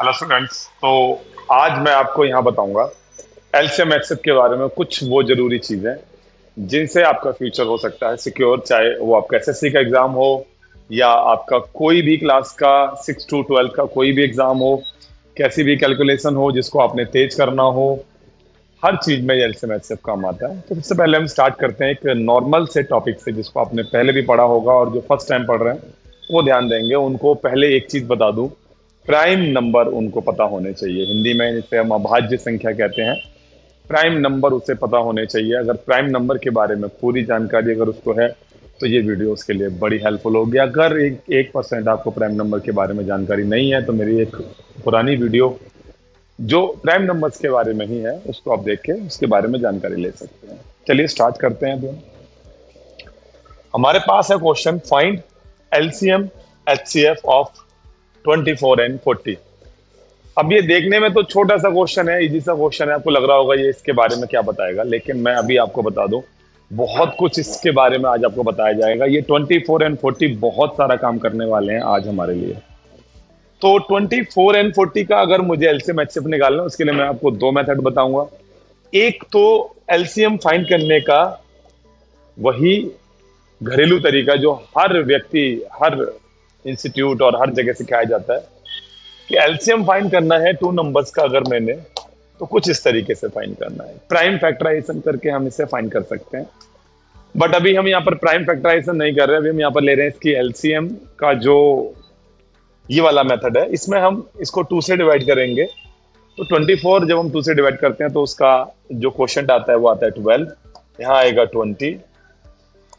Hello students. तो आज मैं आपको यहाँ बताऊंगा एलसीएम एचसीएफ के बारे में कुछ वो जरूरी चीजें जिनसे आपका फ्यूचर हो सकता है सिक्योर, चाहे वो आपका एसएससी का एग्जाम हो या आपका कोई भी क्लास का 6 to 12 का कोई भी एग्जाम हो, कैसी भी कैलकुलेशन हो जिसको आपने तेज करना हो। हर चीज में एलसीएम एचसीएफ काम आता है। तो सबसे पहले हम स्टार्ट करते हैं एक नॉर्मल से टॉपिक से जिसको आपने पहले भी पढ़ा होगा, और जो फर्स्ट टाइम पढ़ रहे हैं वो ध्यान देंगे। उनको पहले एक चीज बता दूं, प्राइम नंबर उनको पता होने चाहिए। हिंदी में इसे हम अभाज्य संख्या कहते हैं। प्राइम नंबर उसे पता होने चाहिए। अगर प्राइम नंबर के बारे में पूरी जानकारी अगर उसको है तो ये वीडियो उसके लिए बड़ी हेल्पफुल होगी। अगर 1% आपको प्राइम नंबर के बारे में जानकारी नहीं है तो मेरी एक पुरानी वीडियो जो प्राइम नंबर्स के बारे में ही है उसको आप देख के उसके बारे में जानकारी ले सकते हैं। चलिए स्टार्ट करते हैं। अभी हमारे पास है question, find LCM HCF of 24 and 40। अब ये देखने में तो छोटा सा क्वेश्चन है, इजी सा क्वेश्चन है, आपको लग रहा होगा ये इसके बारे में क्या बताएगा, लेकिन मैं अभी आपको बता दूं बहुत कुछ इसके बारे में आज आपको बताया जाएगा। ये 24 and 40 बहुत सारा काम करने वाले हैं आज हमारे लिए। तो 24 and 40 का अगर मुझे एलसीएम एचसीएफ निकालना है उसके लिए मैं आपको दो मेथड बताऊंगा। एक तो एलसीएम फाइंड करने का वही घरेलू तरीका जो हर व्यक्ति, हर इंस्टीट्यूट और हर जगह सिखाया जाता है कि एलसीएम फाइंड करना है टू नंबर्स का। अगर मैंने तो कुछ इस तरीके से फाइंड करना है, प्राइम फैक्टराइजेशन करके हम इसे फाइंड कर सकते हैं। बट अभी हम यहाँ पर प्राइम फैक्टराइजेशन नहीं कर रहे, अभी हम यहाँ पर ले रहे हैं इसकी एलसीएम का जो ये वाला मेथड है। इसमें हम इसको 2 से डिवाइड करेंगे। तो 24 जब हम 2 से डिवाइड करते हैं तो उसका जो क्वोशंट आता है वो आता है 12, यहाँ आएगा 20,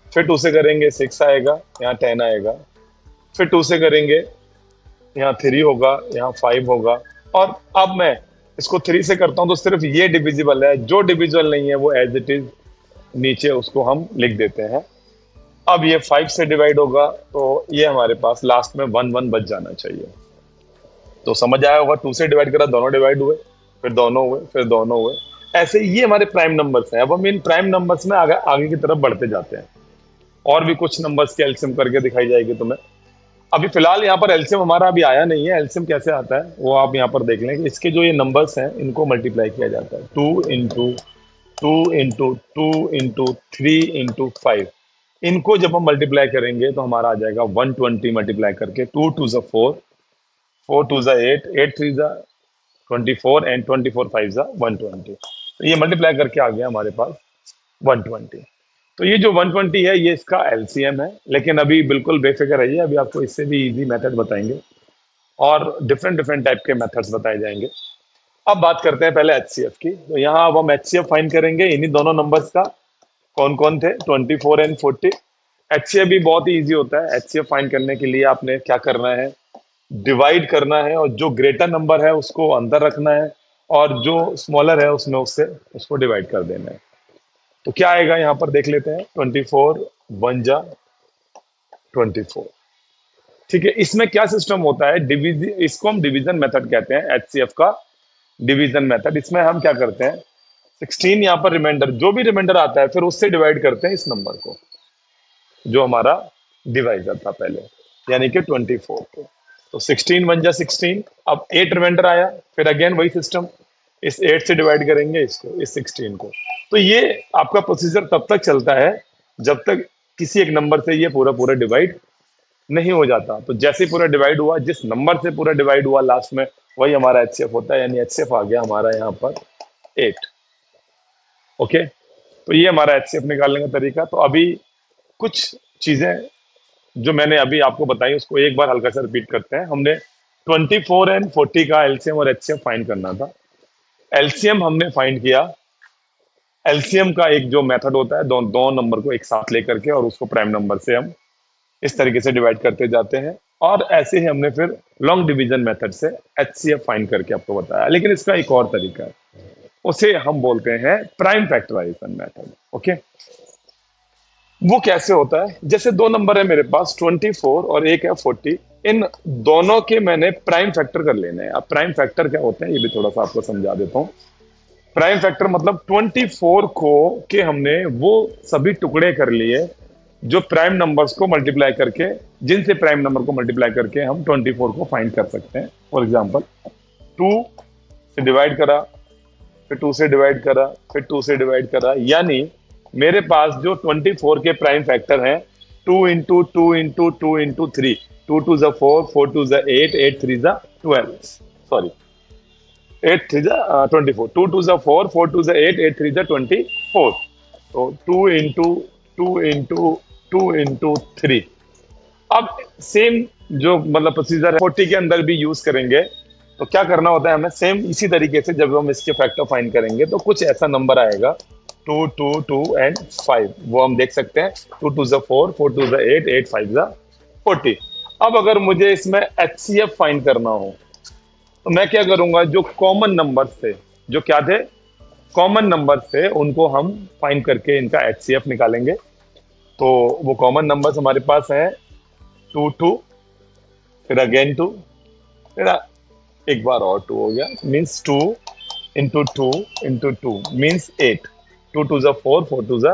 फिर 2 से करेंगे 6 आएगा, यहाँ 10 आएगा, फिर 2 से करेंगे यहाँ 3 होगा, यहाँ 5 होगा। और अब मैं इसको 3 से करता हूं तो सिर्फ ये डिविजिबल है, जो डिविजिबल नहीं है वो एज इट इज नीचे उसको हम लिख देते हैं। अब ये 5 से डिवाइड होगा तो ये हमारे पास लास्ट में 1 1 बच जाना चाहिए। तो समझ आया होगा, 2 से डिवाइड करा, दोनों डिवाइड हुए, फिर दोनों हुए, फिर दोनों हुए। ऐसे ये हमारे प्राइम नंबर्स हैं। अब हम इन प्राइम नंबर्स में आगे आगे की तरफ बढ़ते जाते हैं। और भी कुछ नंबर्स की एलसीएम करके दिखाई जाएगी तुम्हें। अभी फिलहाल यहाँ पर एलसीएम हमारा अभी आया नहीं है। एलसीएम कैसे आता है वो आप यहाँ पर देख लें कि इसके जो ये नंबर्स हैं इनको मल्टीप्लाई किया जाता है। 2 into 2 into 2 into 3 into 5। इनको जब हम मल्टीप्लाई करेंगे तो हमारा आ जाएगा 120 मल्टीप्लाई करके। 2 2 ज़ा 4, 4 2 ज़ा 8, 8 3 ज़ा 24 एंड 24 5 ज़ा 120। तो ये मल्टीप्लाई करके आ गया हमारे पास 120। तो ये जो 120 है ये इसका एलसीएम है। लेकिन अभी बिल्कुल बेफिक्र रहिए, अभी आपको इससे भी इजी मेथड बताएंगे और डिफरेंट डिफरेंट टाइप के मेथड्स बताए जाएंगे। अब बात करते हैं पहले एचसीएफ की। तो यहाँ अब हम एचसीएफ फाइंड करेंगे इन्हीं दोनों नंबर्स का। कौन कौन थे? 24 and 40। एचसीएफ भी बहुत ही ईजी होता है। एचसीएफ फाइंड करने के लिए आपने क्या करना है, डिवाइड करना है और जो ग्रेटर नंबर है उसको अंदर रखना है और जो स्मॉलर है उसमें उससे उसको डिवाइड कर देना है। तो क्या आएगा यहाँ पर देख लेते हैं। 24 1 जा 24। ठीक है, इसमें क्या सिस्टम होता है, डिवीजन, इसको हम डिवीजन मेथड कहते हैं, एचसीएफ का डिवीजन मेथड। इसमें हम क्या करते हैं, 16 यहाँ पर रिमाइंडर, जो भी रिमाइंडर आता है फिर उससे डिवाइड करते हैं इस नंबर को जो हमारा डिवाइजर था पहले, यानी कि 24 को। तो 16 1 जा 16। अब 8 रिमाइंडर आया, फिर अगेन वही सिस्टम, इस 8 से डिवाइड करेंगे इसको, इस 16 को। तो ये आपका प्रोसीजर तब तक चलता है जब तक किसी एक नंबर से ये पूरा पूरा डिवाइड नहीं हो जाता। तो जैसे ही पूरा डिवाइड हुआ, जिस नंबर से पूरा डिवाइड हुआ लास्ट में वही हमारा एचसीएफ होता है, यानी एचसीएफ आ गया हमारा यहाँ पर 8। ओके, तो ये हमारा एचसीएफ निकालने का तरीका। तो अभी कुछ चीजें जो मैंने अभी आपको बताई उसको एक बार हल्का सा रिपीट करते हैं। हमने 24 and 40 का एलसीएम और एचसीएफ फाइंड करना था। एलसीएम हमने फाइंड किया। एलसीएम का एक जो मेथड होता है, दो नंबर को एक साथ लेकर के और उसको प्राइम नंबर से हम इस तरीके से डिवाइड करते जाते हैं। और ऐसे ही हमने फिर लॉन्ग डिवीजन मेथड से एचसीएफ फाइंड करके आपको बताया। लेकिन इसका एक और तरीका है, उसे हम बोलते हैं प्राइम फैक्टराइजेशन मेथड। ओके, वो कैसे होता है, जैसे दो नंबर है मेरे पास 24 और एक है 40। इन दोनों के मैंने प्राइम फैक्टर कर लेने हैं। अब प्राइम फैक्टर क्या होते हैं ये भी थोड़ा सा आपको समझा देता हूँ। प्राइम फैक्टर मतलब 24 को के हमने वो सभी टुकड़े कर लिए जो प्राइम नंबर्स को मल्टीप्लाई करके, जिनसे प्राइम नंबर को मल्टीप्लाई करके हम 24 को फाइंड कर सकते हैं। फॉर एग्जांपल टू से डिवाइड करा, फिर 2 से डिवाइड करा, फिर 2 से डिवाइड करा, यानी मेरे पास जो 24 के प्राइम फैक्टर हैं 2 into 2 into 2 into 3, 2 to the 4, 4 to ज़ा 8, 8 3 ज़ा 12, सॉरी 8 3 ज़ा 24, 2 टू ज़ा 4, 4 टू ज़ा 8, 8 3 ज़ा 24, तो 2 इंटू 2 इंटू 2 इंटू 3। अब सेम जो मतलब प्रोसीजर है 40 के अंदर भी यूज करेंगे। तो क्या करना होता है हमें, सेम इसी तरीके से जब हम इसके फैक्टर फाइंड करेंगे तो कुछ ऐसा नंबर आएगा 2 2 2 एंड 5, वो हम देख सकते हैं 2 टू ज़ा 4, 4 टू ज़ा 8, 8 5 ज़ा 40। अब अगर मुझे इसमें HCF फाइंड करना हो तो मैं क्या करूंगा, जो कॉमन नंबर थे, जो क्या थे कॉमन नंबर थे, उनको हम फाइंड करके इनका HCF निकालेंगे। तो वो कॉमन नंबर्स हमारे पास हैं 2 2, फिर अगेन 2, फिर एक बार और 2 हो गया, means 2 into 2 into 2 means 8, 2 to the 4, 4 to ज़ा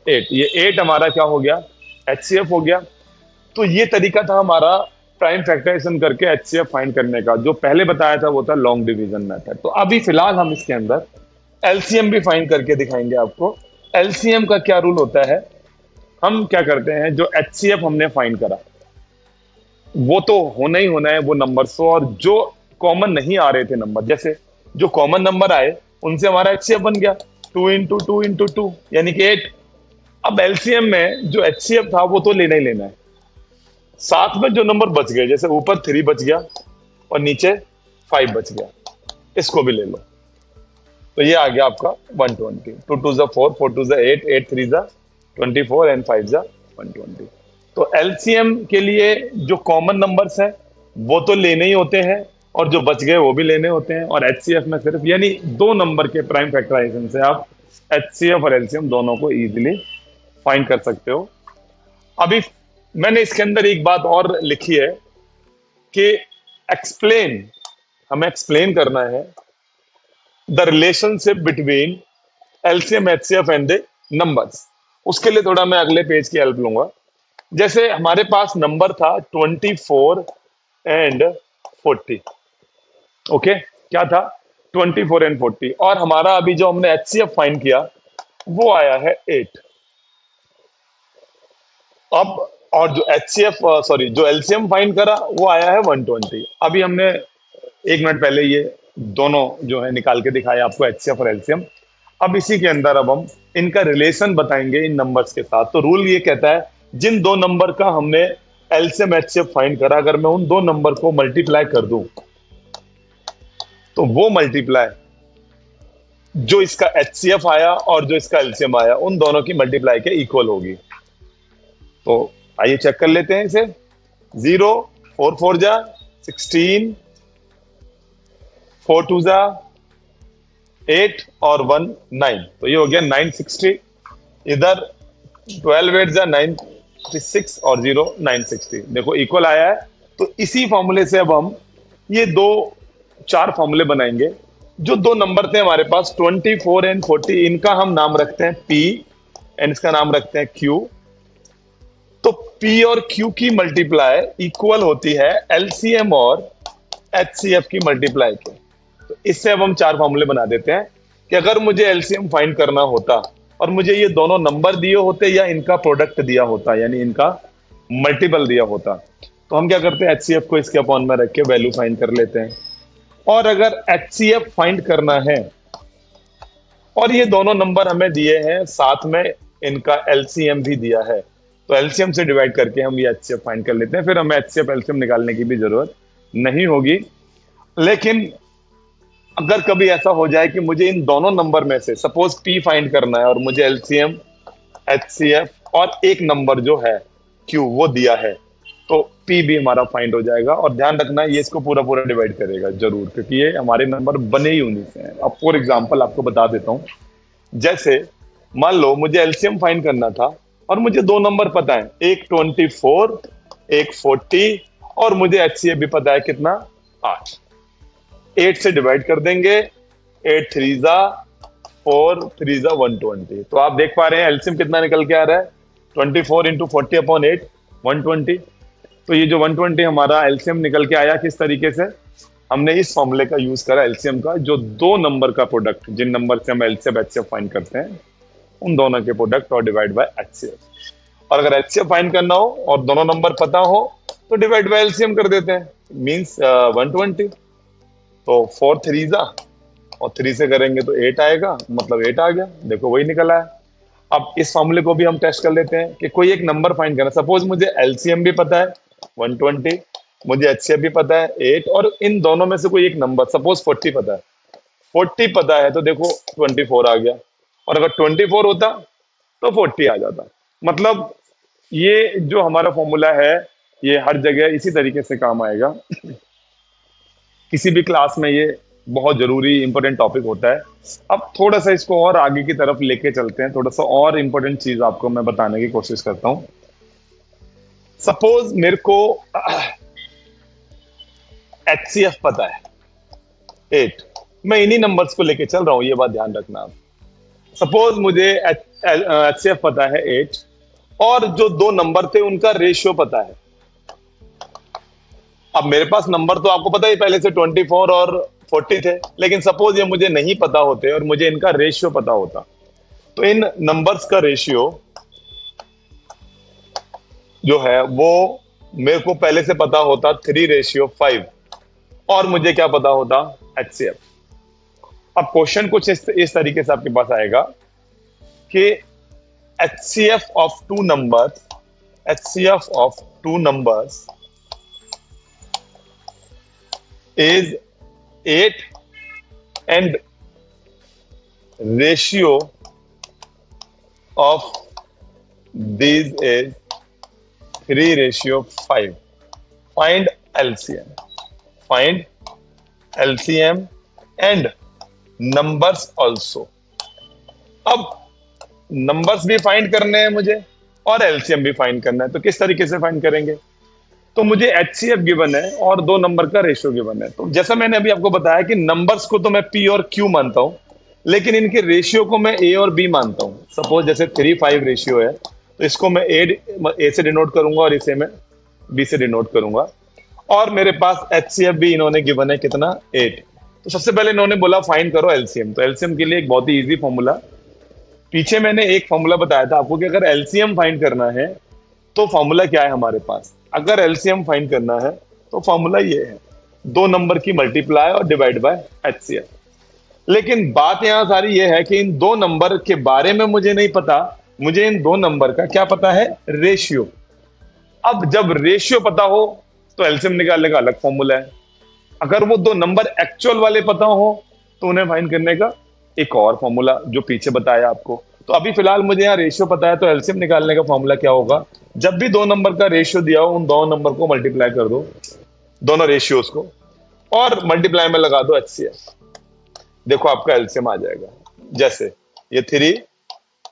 8, ये 8 हमारा क्या हो गया, HCF हो गया। तो ये तरीका था हमारा प्राइम फैक्टराइजेशन करके HCF फाइंड करने का। जो पहले बताया था वो था लॉन्ग डिवीजन मेथड। तो अभी फिलहाल हम इसके अंदर LCM भी फाइंड करके दिखाएंगे आपको। LCM का क्या रूल होता है, हम क्या करते हैं, जो HCF हमने फाइंड करा वो तो होना ही होना है वो नंबर सो, और जो कॉमन नहीं आ रहे थे नंबर, जैसे जो कॉमन नंबर आए उनसे हमारा HCF बन गया 2 इंटू 2 इंटू 2 यानी कि 8। अब LCM में जो HCF था वो तो लेना ही लेना है, साथ में जो नंबर बच गए, जैसे ऊपर 3 बच गया और नीचे 5 बच गया, इसको भी ले लो। तो ये आ गया आपका 120, 2 टू ज़ा 4, 4 टू ज़ा 8, 8 3 ज़ा 24 एंड 5 ज़ा 120। तो LCM के लिए जो कॉमन नंबर्स हैं वो तो लेने ही होते हैं और जो बच गए वो भी लेने होते हैं, और HCF में सिर्फ यानी 2 नंबर के प्राइम फैक्टराइजेशन से आप HCF और LCM दोनों को इजीली फाइंड कर सकते हो। अभी मैंने इसके अंदर एक बात और लिखी है कि हमें एक्सप्लेन करना है the relationship between LCM, HCF and the numbers. उसके लिए थोड़ा मैं अगले पेज की हेल्प लूंगा। जैसे हमारे पास नंबर था 24 एंड 40, ओके, क्या था 24 एंड 40, और हमारा अभी जो हमने HCF फाइंड किया वो आया है 8। अब और जो जो LCM फाइंड करा वो आया है 120। अभी हमने 1 मिनट पहले ये दोनों जो है निकाल के दिखाया आपको, HCF और LCM। अब इसी के अंदर अब हम इनका रिलेशन बताएंगे इन नंबर्स के साथ। तो रूल ये कहता है, जिन 2 नंबर का हमने LCM HCF फाइंड करा, अगर मैं उन 2 नंबर को मल्टीप्लाई कर दूं तो वो मल्टीप्लाई जो इसका HCF आया और जो इसका LCM आया उन दोनों की मल्टीप्लाई के इक्वल होगी। तो आइए चेक कर लेते हैं इसे। 0 4 4 जा 16, 4 2 जा 8 और 1 9, तो ये हो गया 960। इधर 12 8 जा 96 और 0 960, देखो इक्वल आया है। तो इसी फॉर्मूले से अब हम ये 4 फॉर्मूले बनाएंगे। जो 2 नंबर थे हमारे पास 24 एंड 40, इनका हम नाम रखते हैं P एंड इसका नाम रखते हैं Q। तो P और Q की मल्टीप्लाई इक्वल होती है LCM और HCF की मल्टीप्लाई के। तो इससे अब हम 4 फॉर्मूले बना देते हैं कि अगर मुझे LCM फाइंड करना होता और मुझे ये दोनों नंबर दिए होते या इनका प्रोडक्ट दिया होता, यानी इनका मल्टीपल दिया होता, तो हम क्या करते हैं, HCF को इसके अपॉन में रख के वैल्यू फाइंड कर लेते हैं। और अगर HCF फाइंड करना है और ये दोनों नंबर हमें दिए हैं, साथ में इनका LCM भी दिया है, तो LCM से डिवाइड करके हम ये HCF फाइंड कर लेते हैं। फिर हमें HCF LCM निकालने की भी जरूरत नहीं होगी। लेकिन अगर कभी ऐसा हो जाए कि मुझे इन दोनों नंबर में से सपोज P फाइंड करना है और मुझे LCM HCF और एक नंबर जो है Q वो दिया है, तो P भी हमारा फाइंड हो जाएगा। और ध्यान रखना ये इसको पूरा पूरा डिवाइड करेगा जरूर, क्योंकि ये हमारे नंबर बने ही उन्हीं से हैं। अब फॉर एग्जांपल आपको बता देता हूं, जैसे मान लो मुझे LCM फाइंड करना था और मुझे 2 नंबर पता है, एक 24 एक 40, और मुझे HCF भी पता है कितना 8। 8 से डिवाइड कर देंगे, 8 3 जा 4 3 जा 120। तो आप देख पा रहे हैं LCM कितना निकल के आ रहा है, 24 इंटू 40 अपॉन 8 120। तो ये जो 120 हमारा LCM निकल के आया किस तरीके से, हमने इस फॉर्मूले का यूज करा एलसीएम का, जो दो नंबर का प्रोडक्ट, जिन नंबर से हम एलसीएम एचसीएफ फाइंड करते हैं, उन दोनों के प्रोडक्ट और डिवाइड बाय एचसीएफ। और अगर एचसीएफ फाइंड करना हो और दोनों नंबर पता हो तो डिवाइड बाय एलसीएम कर देते हैं, मींस 120। तो 4 3 और 3 से करेंगे तो 8 आएगा, मतलब 8 आ गया। देखो वही निकल आया। अब इस फॉर्मूले को भी हम टेस्ट कर लेते हैं कि कोई एक नंबर फाइंड करना। सपोज मुझे एलसीएम भी पता है 120, मुझे एचसीएफ भी पता है 8, और इन दोनों में से कोई एक नंबर, सपोज 40 पता है, 40 पता है तो देखो 24 आ गया। और अगर 24 होता तो 40 आ जाता। मतलब ये जो हमारा फॉर्मूला है ये हर जगह इसी तरीके से काम आएगा। किसी भी क्लास में ये बहुत जरूरी इंपॉर्टेंट टॉपिक होता है। अब थोड़ा सा इसको और आगे की तरफ लेके चलते हैं, थोड़ा सा और इंपॉर्टेंट चीज आपको मैं बताने की कोशिश करता हूं। सपोज मेरे को एचसीएफ पता है 8, मैं इन्हीं नंबर्स को लेके चल रहा हूं, ये बात ध्यान रखना आप। सपोज मुझे एचसीएफ पता है 8 और जो दो नंबर थे उनका रेशियो पता है। अब मेरे पास नंबर तो आपको पता ही पहले से 24 और 40 थे, लेकिन सपोज ये मुझे नहीं पता होते और मुझे इनका रेशियो पता होता, तो इन नंबर्स का रेशियो जो है वो मेरे को पहले से पता होता 3:5, और मुझे क्या पता होता, एचसीएफ। अब क्वेश्चन कुछ इस तरीके से आपके पास आएगा कि HCF of two numbers is 8 and ratio of these is 3:5. Find LCM. Find LCM and numbers also. अब नंबर्स भी फाइंड करने हैं मुझे और एलसीएम भी फाइंड करना है, तो किस तरीके से फाइंड करेंगे? तो मुझे एचसीएफ गिवन है और दो नंबर का रेशियो गिवन है। तो जैसा मैंने अभी आपको बताया कि नंबर्स को तो मैं पी और क्यू मानता हूं, लेकिन इनके रेशियो को मैं ए और बी मानता हूं। सपोज जैसे 3:5 रेशियो है, तो इसको मैं ए से डिनोट करूंगा और इसे मैं बी से डिनोट करूंगा। और मेरे पास एचसीएफ भी इन्होंने गिवन है कितना, 8। तो सबसे पहले इन्होंने बोला फाइंड करो एलसीएम। तो एलसीएम के लिए एक बहुत ही इजी फॉर्मूला, पीछे मैंने एक फॉर्मूला बताया था आपको कि अगर एलसीएम फाइंड करना है तो फॉर्मूला क्या है हमारे पास। अगर एलसीएम फाइंड करना है तो फॉर्मूला ये है, दो नंबर की मल्टीप्लाई और डिवाइड बाय एचसीएफ। लेकिन बात यहां सारी ये है कि इन दो नंबर के बारे में मुझे नहीं पता, मुझे इन दो नंबर का क्या पता है, रेशियो। अब जब रेशियो पता हो तो एलसीएम निकालने का अलग फॉर्मूला है। अगर वो दो नंबर एक्चुअल वाले पता हो तो उन्हें फाइंड करने का एक और फॉर्मूला जो पीछे बताया आपको। तो अभी फिलहाल मुझे यहाँ रेशियो पता है, तो एलसीएम निकालने का फॉर्मूला क्या होगा, जब भी दो नंबर का रेशियो दिया हो उन दोनों नंबर को मल्टीप्लाई कर दो, दोनों रेशियोज को, और मल्टीप्लाई में लगा दो एचसीएफ। देखो आपका एलसीएम आ जाएगा। जैसे ये 3,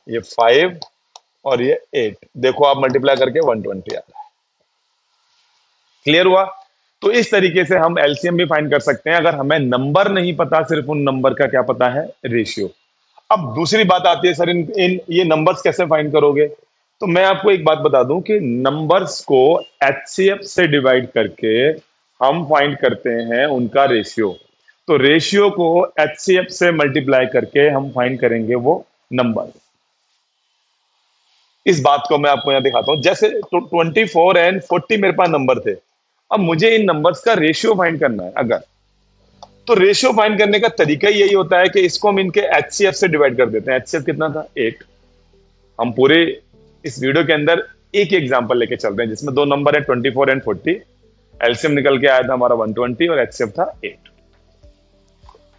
ये 5 और ये 8, देखो आप मल्टीप्लाई करके 120 आ रहा है। क्लियर हुआ? तो इस तरीके से हम एलसीएम भी फाइंड कर सकते हैं अगर हमें नंबर नहीं पता, सिर्फ उन नंबर का क्या पता है, रेशियो। अब दूसरी बात आती है, सर इन ये नंबर्स कैसे फाइंड करोगे? तो मैं आपको एक बात बता दूं कि नंबर्स को एचसीएफ से डिवाइड करके हम फाइंड करते हैं उनका रेशियो। तो रेशियो को एचसीएफ से मल्टीप्लाई करके हम फाइंड करेंगे वो नंबर। इस बात को मैं आपको यहां दिखाता हूं। जैसे 24 एंड 40 मेरे पास नंबर थे, अब मुझे इन नंबर्स का रेशियो फाइंड करना है अगर, तो रेशियो फाइंड करने का तरीका यही होता है कि इसको हम इनके एचसीएफ से डिवाइड कर देते हैं। एचसीएफ कितना था, 8। हम पूरे इस वीडियो के अंदर एक एग्जांपल लेके चलते हैं जिसमें दो नंबर है 24 एंड 40। एलसीएम निकल के आया था हमारा 120 और एचसीएफ था 8।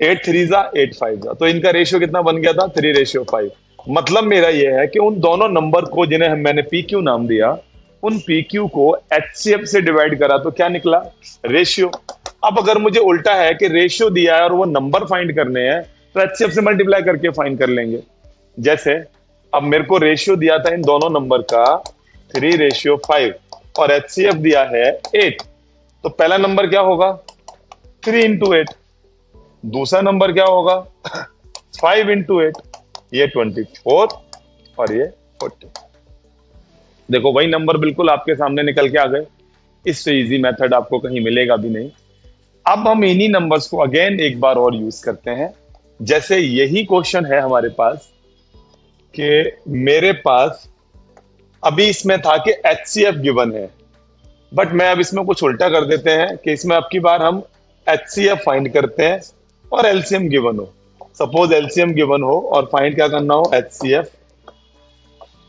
8 3 8 5, तो इनका रेशियो कितना बन गया था, 3:5। मतलब मेरा यह है कि उन दोनों नंबर को जिन्हें मैंने पी क्यू नाम दिया, उन पी क्यू को एचसीएफ से डिवाइड करा तो क्या निकला, रेशियो। अब अगर मुझे उल्टा है कि रेशियो दिया है और वो नंबर फाइंड करने हैं, तो एचसीएफ से मल्टीप्लाई करके फाइंड कर लेंगे। जैसे अब मेरे को रेशियो दिया था इन दोनों नंबर का 3:5 और एचसीएफ दिया है 8, तो पहला नंबर क्या होगा, 3 × 8। दूसरा नंबर क्या होगा, 5 × 8। ये 24 और ये 40। देखो वही नंबर बिल्कुल आपके सामने निकल के आ गए। इससे इजी मेथड आपको कहीं मिलेगा भी नहीं। अब हम इन्हीं नंबर्स को अगेन एक बार और यूज करते हैं। जैसे यही क्वेश्चन है हमारे पास कि मेरे पास अभी इसमें था कि एचसीएफ गिवन है, बट मैं अब इसमें कुछ उल्टा कर देते हैं कि इसमें अब की बार हम एचसीएफ फाइंड करते हैं और एलसीएम गिवन हो। सपोज एलसीएम गिवन हो और फाइंड क्या करना हो, एचसीएफ,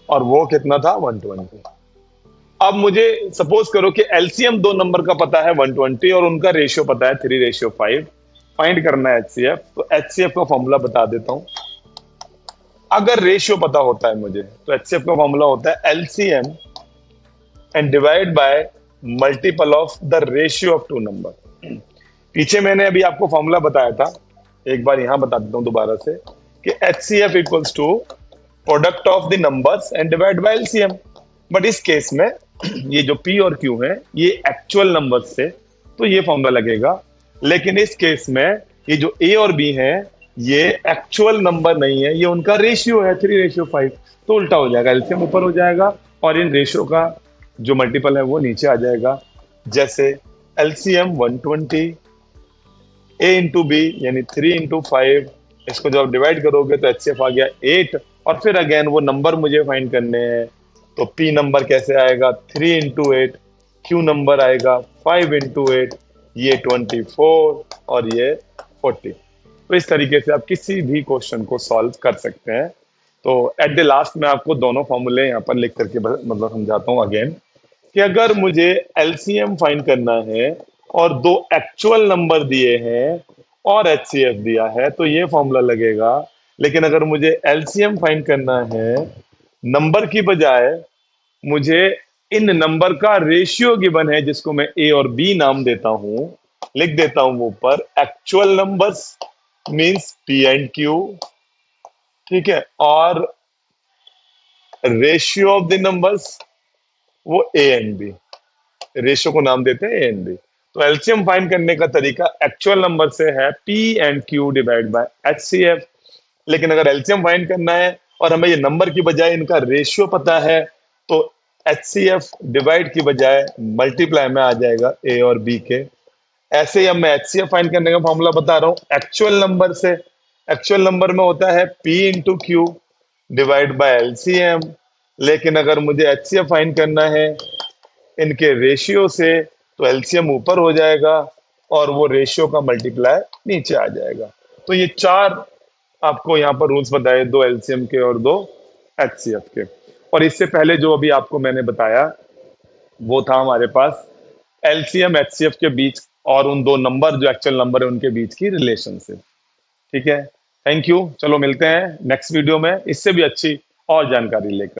और वो कितना था, 120। अब मुझे सपोज करो कि एलसीएम दो नंबर का पता है 120 और उनका रेशियो पता है 3:5। फाइंड करना है एचसीएफ, तो एचसीएफ का फॉर्मूला बता देता हूं। अगर रेशियो पता होता है मुझे तो एचसीएफ का फॉर्मूला होता है LCM and divide by multiple of the ratio of two number. पीछे मैंने अभी आपको फॉर्मूला बताया था, एक बार यहां बता देता हूं दोबारा से, कि HCF equals to product of the numbers and divide by LCM. But इस केस में ये जो पी और क्यू है ये एक्चुअल नंबर से, तो ये फॉर्मूला लगेगा। लेकिन इस केस में ये जो ए और बी है ये एक्चुअल नंबर नहीं है, ये उनका रेशियो है 3:5, तो उल्टा हो जाएगा, एलसीएम ऊपर हो जाएगा और इन रेशियो का जो मल्टीपल है वो नीचे आ जाएगा। जैसे एलसीएम 120, ए इंटू बी यानी 3:5, इसको जब आप डिवाइड करोगे तो एचसीएफ आ गया 8। और फिर अगेन वो नंबर मुझे फाइंड करने हैं, तो पी नंबर कैसे आएगा, 3:8, क्यू नंबर आएगा 5:8, ये 24 और ये 40। तो इस तरीके से आप किसी भी क्वेश्चन को सॉल्व कर सकते हैं। तो एट द लास्ट मैं आपको दोनों फॉर्मूले यहाँ पर लिख करके मतलब समझाता हूँ अगेन, कि अगर मुझे एलसीएम फाइंड करना है और दो एक्चुअल नंबर दिए हैं और एचसीएफ दिया है तो ये फॉर्मूला लगेगा। लेकिन अगर मुझे एलसीएम फाइंड करना है नंबर की बजाय, मुझे इन नंबर का रेशियो गिवन है जिसको मैं ए और बी नाम देता हूं, लिख देता हूं वो ऊपर, actual numbers means P and Q, ठीक है, और रेशियो ऑफ द नंबर्स वो ए एंड बी, रेशियो को नाम देते हैं ए एंड बी। तो एलसीएम फाइंड करने का तरीका एक्चुअल नंबर से है P and Q divide by HCF. लेकिन अगर एलसीएम फाइंड करना है और हमें ये नंबर की बजाय इनका रेशियो पता है तो एचसीएफ डिवाइड की बजाय मल्टीप्लाई में आ जाएगा ए और बी के। ऐसे ही अब मैं एचसीएफ फाइंड करने का फॉर्मूला बता रहा हूं एक्चुअल नंबर से। एक्चुअल नंबर में होता है P into Q divide by LCM. लेकिन अगर मुझे एचसीएफ फाइंड करना है इनके रेशियो से तो एलसीएम ऊपर हो जाएगा और वो रेशियो का मल्टीप्लाई नीचे आ जाएगा। तो ये चार आपको यहाँ पर रूल्स बताए, दो एलसीएम के और दो एचसीएफ के। और इससे पहले जो अभी आपको मैंने बताया वो था हमारे पास एलसीएम एचसीएफ के बीच और उन दो नंबर जो एक्चुअल नंबर है उनके बीच की रिलेशनशिप। ठीक है, थैंक यू। चलो मिलते हैं नेक्स्ट वीडियो में इससे भी अच्छी और जानकारी लेकर।